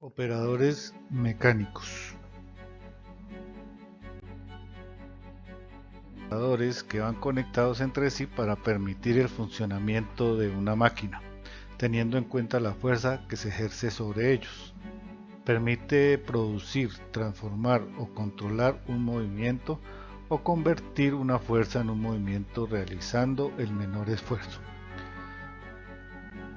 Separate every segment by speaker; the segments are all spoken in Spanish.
Speaker 1: Operadores mecánicos. Operadores que van conectados entre sí para permitir el funcionamiento de una máquina, teniendo en cuenta la fuerza que se ejerce sobre ellos. Permite producir, transformar o controlar un movimiento o convertir una fuerza en un movimiento realizando el menor esfuerzo.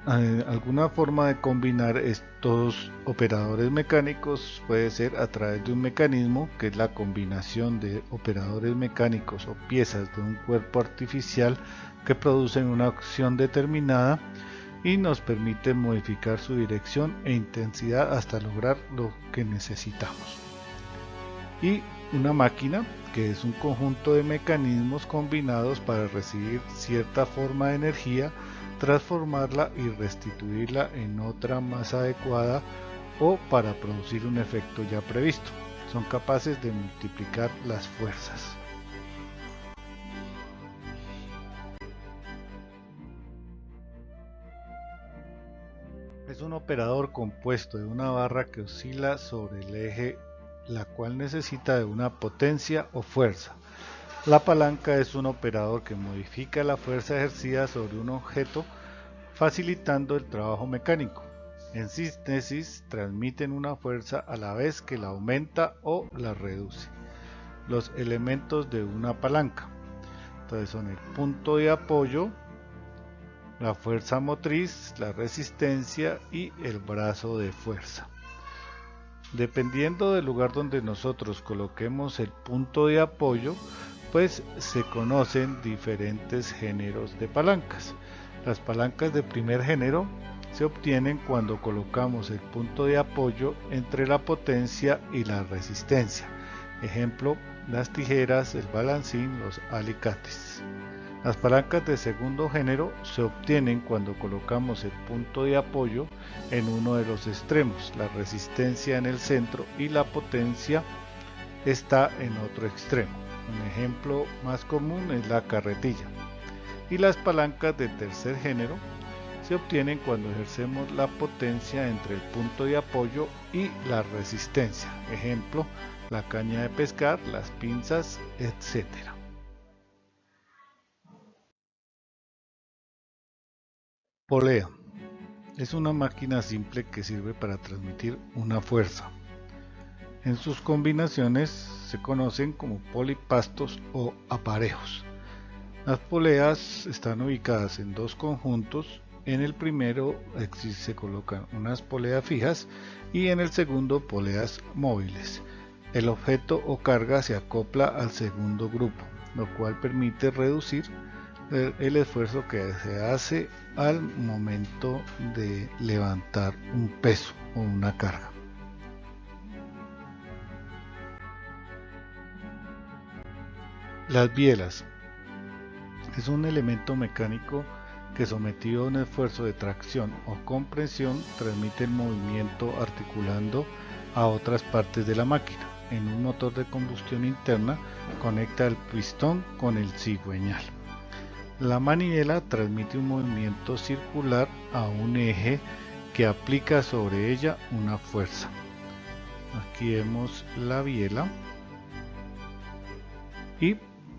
Speaker 1: Alguna forma de combinar estos operadores mecánicos puede ser a través de un mecanismo, que es la combinación de operadores mecánicos o piezas de un cuerpo artificial que producen una acción determinada y nos permite modificar su dirección e intensidad hasta lograr lo que necesitamos. Y una máquina, que es un conjunto de mecanismos combinados para recibir cierta forma de energía, transformarla y restituirla en otra más adecuada o para producir un efecto ya previsto. Son capaces de multiplicar las fuerzas. Es un operador compuesto de una barra que oscila sobre el eje, la cual necesita de una potencia o fuerza. La palanca es un operador que modifica la fuerza ejercida sobre un objeto, facilitando el trabajo mecánico. En síntesis, transmiten una fuerza a la vez que la aumenta o la reduce. Los elementos de una palanca, entonces, son el punto de apoyo, la fuerza motriz, la resistencia y el brazo de fuerza. Dependiendo del lugar donde nosotros coloquemos el punto de apoyo, pues se conocen diferentes géneros de palancas. Las palancas de primer género se obtienen cuando colocamos el punto de apoyo entre la potencia y la resistencia. Ejemplo, las tijeras, el balancín, los alicates. Las palancas de segundo género se obtienen cuando colocamos el punto de apoyo en uno de los extremos, la resistencia en el centro y la potencia está en otro extremo. Un ejemplo más común es la carretilla. Y las palancas de tercer género se obtienen cuando ejercemos la potencia entre el punto de apoyo y la resistencia. Ejemplo, la caña de pescar, las pinzas, etc. Polea. Es una máquina simple que sirve para transmitir una fuerza. En sus combinaciones se conocen como polipastos o aparejos. Las poleas están ubicadas en dos conjuntos. En el primero se colocan unas poleas fijas y en el segundo poleas móviles. El objeto o carga se acopla al segundo grupo, lo cual permite reducir el esfuerzo que se hace al momento de levantar un peso o una carga. Las bielas es un elemento mecánico que, sometido a un esfuerzo de tracción o compresión, transmite el movimiento articulando a otras partes de la máquina. En un motor de combustión interna conecta el pistón con el cigüeñal. La manivela transmite un movimiento circular a un eje que aplica sobre ella una fuerza. Aquí vemos la biela y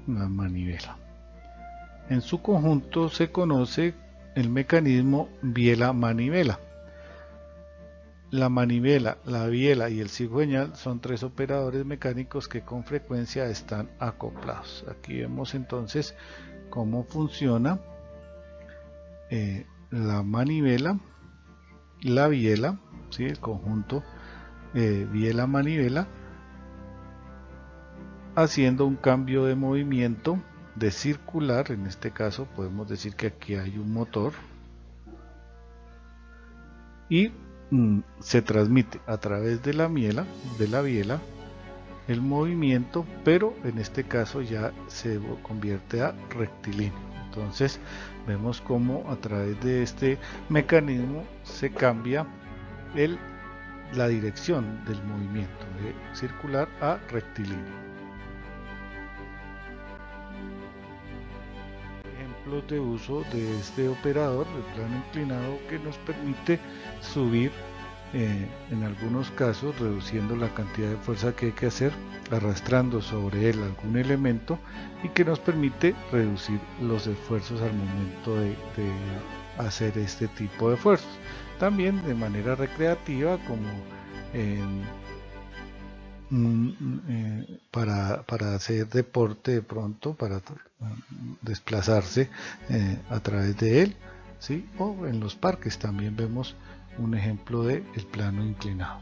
Speaker 1: la manivela. En su conjunto se conoce el mecanismo biela-manivela. La manivela, la biela y el cigüeñal son tres operadores mecánicos que con frecuencia están acoplados. Aquí vemos entonces cómo funciona la manivela, la biela, ¿sí? El conjunto biela-manivela, haciendo un cambio de movimiento de circular. En este caso podemos decir que aquí hay un motor y se transmite a través de la biela el movimiento, pero en este caso ya se convierte a rectilíneo. Entonces vemos cómo a través de este mecanismo se cambia la dirección del movimiento de circular a rectilíneo. Ejemplos de uso de este operador, el plano inclinado, que nos permite subir en algunos casos reduciendo la cantidad de fuerza que hay que hacer, arrastrando sobre él algún elemento, y que nos permite reducir los esfuerzos al momento de hacer este tipo de esfuerzos. También de manera recreativa, como para hacer deporte de pronto, para desplazarse a través de él, ¿sí? O en los parques también vemos un ejemplo de el plano inclinado.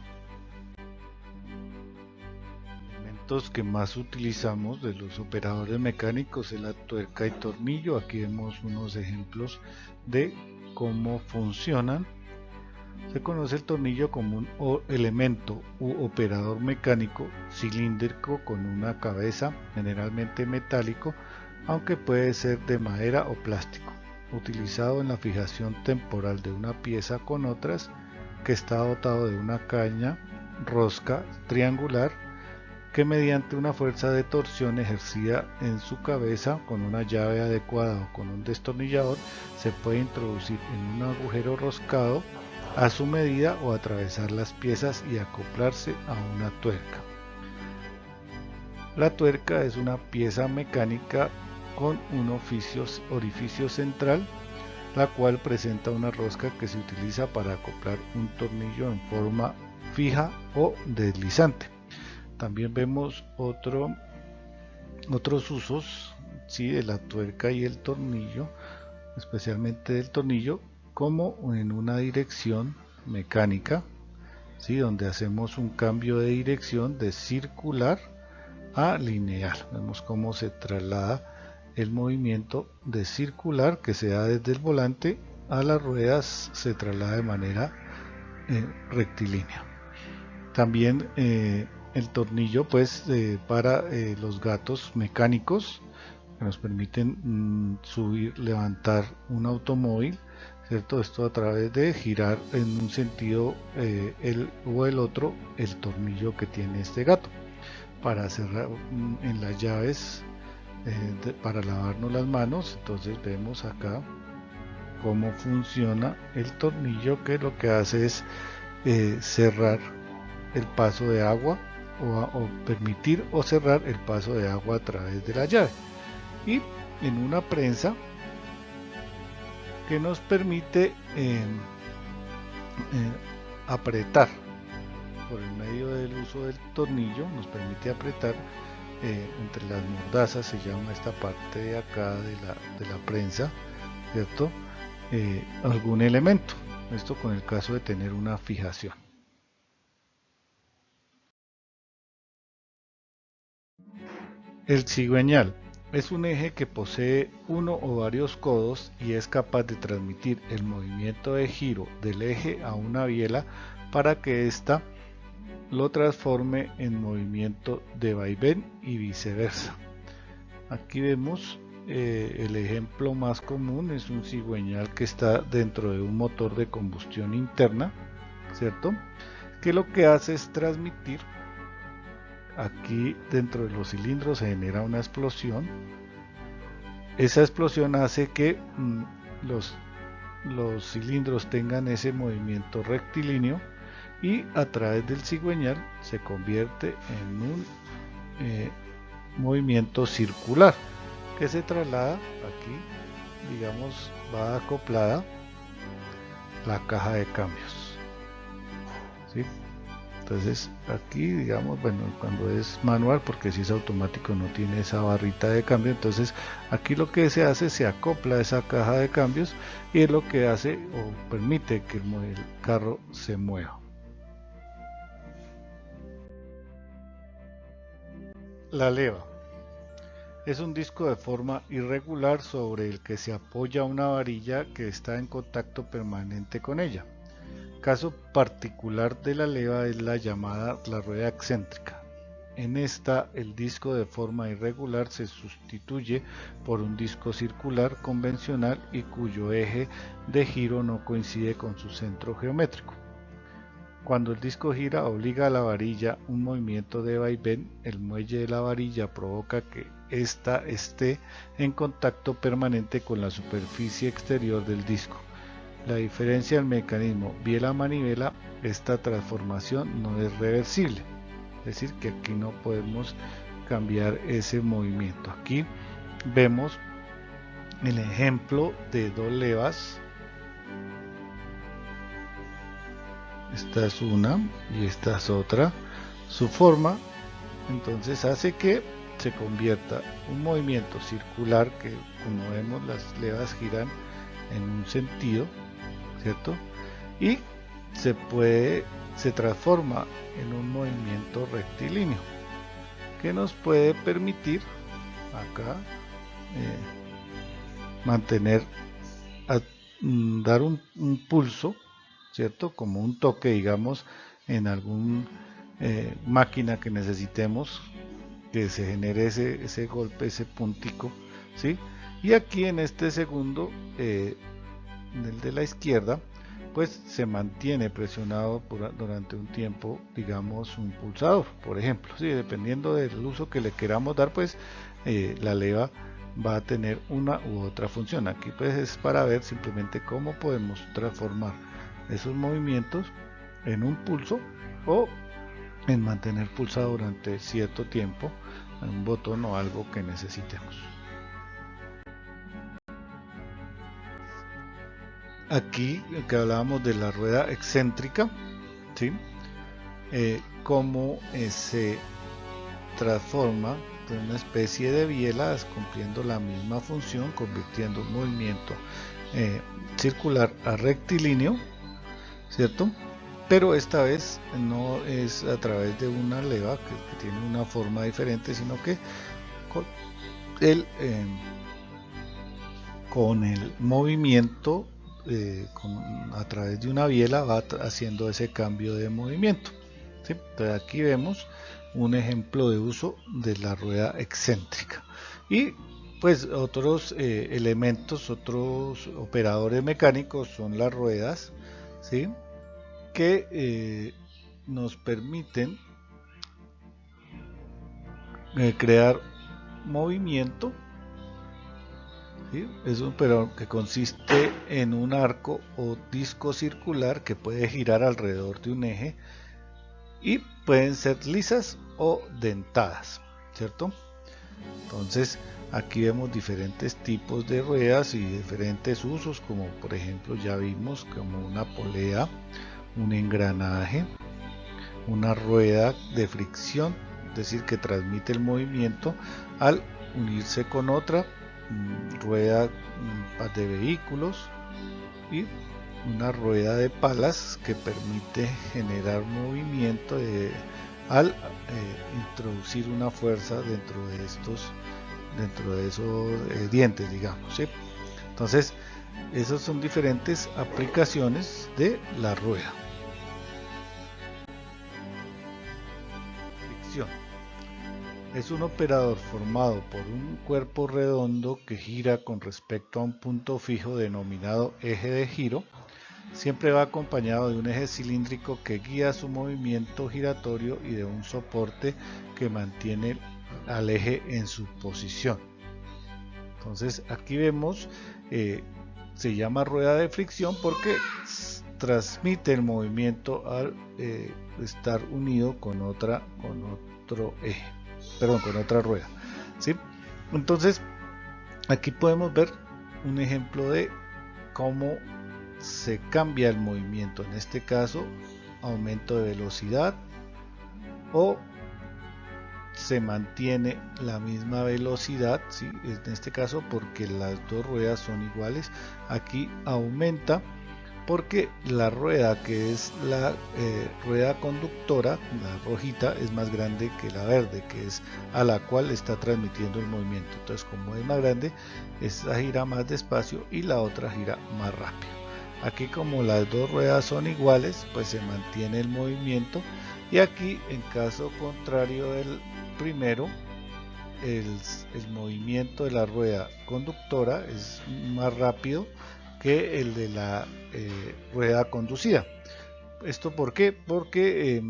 Speaker 1: Los elementos que más utilizamos de los operadores mecánicos es la tuerca y tornillo. Aquí vemos unos ejemplos de cómo funcionan. Se conoce el tornillo como un elemento u operador mecánico cilíndrico con una cabeza, generalmente metálico, aunque puede ser de madera o plástico, utilizado en la fijación temporal de una pieza con otras, que está dotado de una caña rosca triangular que mediante una fuerza de torsión ejercida en su cabeza con una llave adecuada o con un destornillador se puede introducir en un agujero roscado a su medida o atravesar las piezas y acoplarse a una tuerca. La tuerca es una pieza mecánica con un orificio central, la cual presenta una rosca que se utiliza para acoplar un tornillo en forma fija o deslizante. También vemos otros usos, ¿sí?, de la tuerca y el tornillo, especialmente del tornillo, como en una dirección mecánica, ¿sí?, donde hacemos un cambio de dirección de circular a lineal. Vemos cómo se traslada el movimiento de circular, que se da desde el volante a las ruedas, se traslada de manera rectilínea. También el tornillo, pues, para los gatos mecánicos, que nos permiten subir, levantar un automóvil, ¿cierto? Esto a través de girar en un sentido el otro el tornillo que tiene este gato. Para cerrar en las llaves, para lavarnos las manos, entonces vemos acá cómo funciona el tornillo, que lo que hace es cerrar el paso de agua o permitir o cerrar el paso de agua a través de la llave, y en una prensa que nos permite apretar por el medio del uso del tornillo, nos permite apretar entre las mordazas, se llama esta parte de acá de la prensa, ¿cierto? Algún elemento, esto con el caso de tener una fijación. El cigüeñal es un eje que posee uno o varios codos y es capaz de transmitir el movimiento de giro del eje a una biela para que ésta lo transforme en movimiento de vaivén y viceversa. Aquí vemos el ejemplo más común, es un cigüeñal que está dentro de un motor de combustión interna, ¿cierto?, que lo que hace es transmitir. Aquí dentro de los cilindros se genera una explosión. Esa explosión hace que los cilindros tengan ese movimiento rectilíneo, y a través del cigüeñal se convierte en un movimiento circular que se traslada aquí, digamos, va acoplada la caja de cambios, ¿sí? Entonces aquí, digamos, bueno, cuando es manual, porque si es automático no tiene esa barrita de cambio, entonces aquí lo que se hace, se acopla esa caja de cambios y es lo que hace o permite que el carro se mueva. La leva es un disco de forma irregular sobre el que se apoya una varilla que está en contacto permanente con ella. Caso particular de la leva es la llamada la rueda excéntrica. En esta, el disco de forma irregular se sustituye por un disco circular convencional y cuyo eje de giro no coincide con su centro geométrico. Cuando el disco gira, obliga a la varilla un movimiento de vaivén. El muelle de la varilla provoca que ésta esté en contacto permanente con la superficie exterior del disco. La diferencia del mecanismo biela-manivela, esta transformación no es reversible, es decir que aquí no podemos cambiar ese movimiento. Aquí vemos el ejemplo de dos levas, esta es una y esta es otra. Su forma entonces hace que se convierta un movimiento circular, que como vemos las levas giran en un sentido, ¿cierto? Y se transforma en un movimiento rectilíneo que nos puede permitir acá dar un pulso, ¿cierto? Como un toque, digamos, en alguna máquina que necesitemos que se genere ese golpe, ese puntico, ¿sí? Y aquí en este segundo, el de la izquierda, pues se mantiene presionado durante un tiempo, digamos, un pulsador, por ejemplo, ¿sí? Dependiendo del uso que le queramos dar, pues la leva va a tener una u otra función. Aquí pues es para ver simplemente cómo podemos transformar esos movimientos en un pulso o en mantener pulsado durante cierto tiempo un botón o algo que necesitemos. Aquí que hablábamos de la rueda excéntrica, ¿sí? Cómo se transforma de una especie de biela cumpliendo la misma función, convirtiendo un movimiento circular a rectilíneo, ¿cierto? Pero esta vez no es a través de una leva que tiene una forma diferente, sino que con el movimiento a través de una biela va haciendo ese cambio de movimiento, ¿sí? Entonces aquí vemos un ejemplo de uso de la rueda excéntrica. Y pues otros elementos, otros operadores mecánicos son las ruedas, ¿sí? Que nos permiten crear movimiento, ¿sí? Es un operador que consiste en un arco o disco circular que puede girar alrededor de un eje y pueden ser lisas o dentadas, ¿cierto? Entonces aquí vemos diferentes tipos de ruedas y diferentes usos, como por ejemplo ya vimos como una polea, un engranaje, una rueda de fricción, es decir que transmite el movimiento al unirse con otra rueda de vehículos, y una rueda de palas que permite generar movimiento al introducir una fuerza dentro de esos dientes, digamos, ¿sí? Entonces esas son diferentes aplicaciones de la rueda. Fricción es un operador formado por un cuerpo redondo que gira con respecto a un punto fijo denominado eje de giro. Siempre va acompañado de un eje cilíndrico que guía su movimiento giratorio y de un soporte que mantiene al eje en su posición. Entonces aquí vemos, se llama rueda de fricción porque transmite el movimiento al estar unido con otro eje, con otra rueda, ¿sí? Entonces aquí podemos ver un ejemplo de cómo se cambia el movimiento, en este caso aumento de velocidad, o se mantiene la misma velocidad, ¿sí? En este caso porque las dos ruedas son iguales. Aquí aumenta porque la rueda que es la rueda conductora, la rojita, es más grande que la verde, que es a la cual está transmitiendo el movimiento. Entonces como es más grande, esta gira más despacio y la otra gira más rápido. Aquí como las dos ruedas son iguales, pues se mantiene el movimiento, y aquí en caso contrario del primero, el movimiento de la rueda conductora es más rápido que el de la rueda conducida. ¿Esto por qué? Porque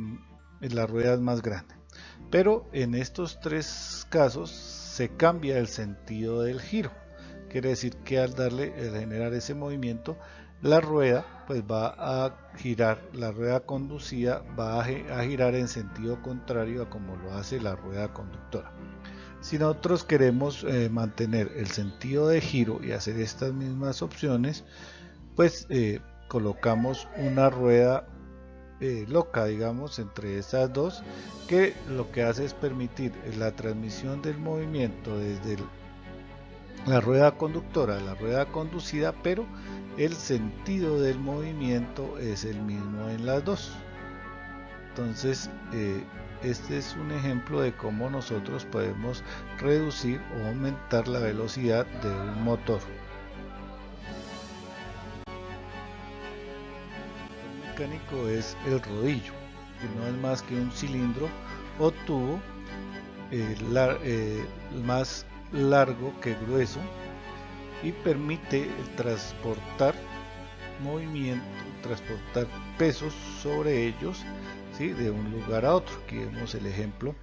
Speaker 1: la rueda es más grande. Pero en estos tres casos se cambia el sentido del giro. Quiere decir que al generar ese movimiento, la rueda pues va a girar, la rueda conducida va a girar en sentido contrario a como lo hace la rueda conductora. Si nosotros queremos mantener el sentido de giro y hacer estas mismas opciones, pues colocamos una rueda loca, digamos, entre estas dos, que lo que hace es permitir la transmisión del movimiento desde la rueda conductora a la rueda conducida, pero el sentido del movimiento es el mismo en las dos. Entonces este es un ejemplo de cómo nosotros podemos reducir o aumentar la velocidad de un motor. El mecánico es el rodillo, que no es más que un cilindro o tubo más largo que grueso, y permite transportar movimiento, transportar pesos sobre ellos, ¿sí?, de un lugar a otro. Aquí vemos el ejemplo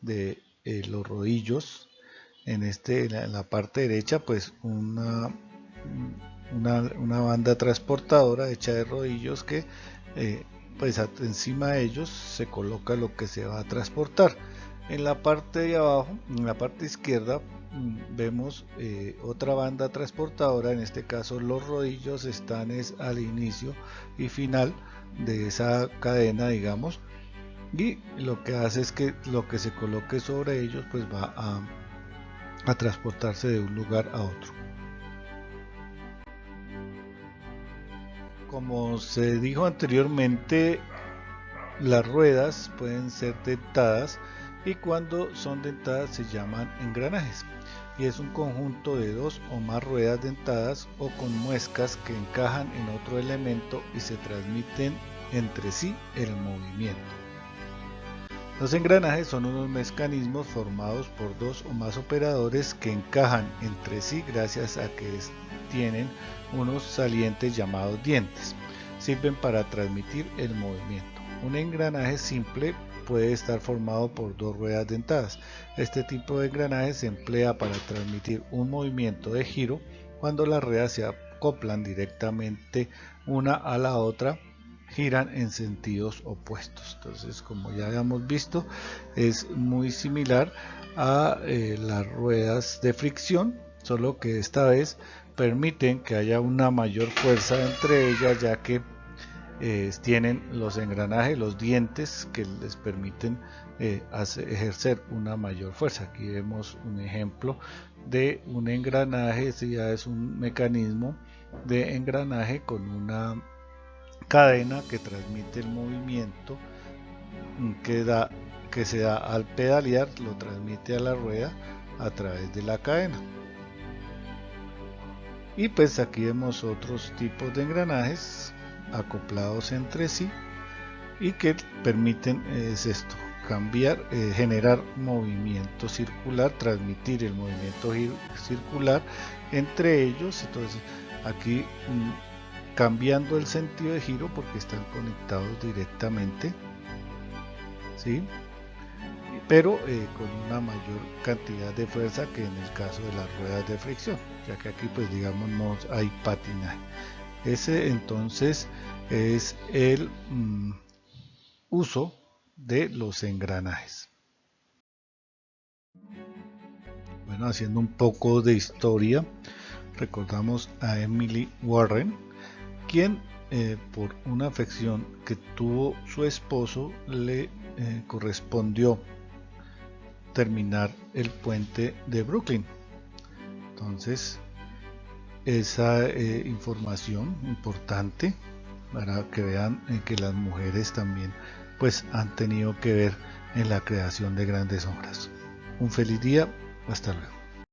Speaker 1: de los rodillos. En la parte derecha, pues una banda transportadora hecha de rodillos que pues encima de ellos se coloca lo que se va a transportar. En la parte de abajo, en la parte izquierda, vemos otra banda transportadora. En este caso los rodillos están al inicio y final de esa cadena, digamos, y lo que hace es que lo que se coloque sobre ellos pues va a transportarse de un lugar a otro. Como se dijo anteriormente, las ruedas pueden ser dentadas, y cuando son dentadas se llaman engranajes, y es un conjunto de dos o más ruedas dentadas o con muescas que encajan en otro elemento y se transmiten entre sí el movimiento. Los engranajes son unos mecanismos formados por dos o más operadores que encajan entre sí gracias a que tienen unos salientes llamados dientes. Sirven para transmitir el movimiento. Un engranaje simple puede estar formado por dos ruedas dentadas. Este tipo de engranaje se emplea para transmitir un movimiento de giro cuando las ruedas se acoplan directamente una a la otra, giran en sentidos opuestos. Entonces, como ya habíamos visto, es muy similar a las ruedas de fricción, solo que esta vez permiten que haya una mayor fuerza entre ellas, ya que tienen los engranajes, los dientes que les permiten ejercer una mayor fuerza. Aquí vemos un ejemplo de un engranaje. Este ya es un mecanismo de engranaje con una cadena que transmite el movimiento que se da al pedalear, lo transmite a la rueda a través de la cadena. Y pues aquí vemos otros tipos de engranajes acoplados entre sí y que permiten cambiar, generar movimiento circular, transmitir el movimiento circular entre ellos. Entonces aquí cambiando el sentido de giro porque están conectados directamente, ¿sí?, pero con una mayor cantidad de fuerza que en el caso de las ruedas de fricción, ya que aquí pues digamos no hay patinaje. Ese entonces es el uso de los engranajes. Bueno, haciendo un poco de historia, recordamos a Emily Warren, quien por una afección que tuvo su esposo le correspondió terminar el puente de Brooklyn. Entonces esa información importante para que vean que las mujeres también pues han tenido que ver en la creación de grandes obras. Un feliz día, hasta luego.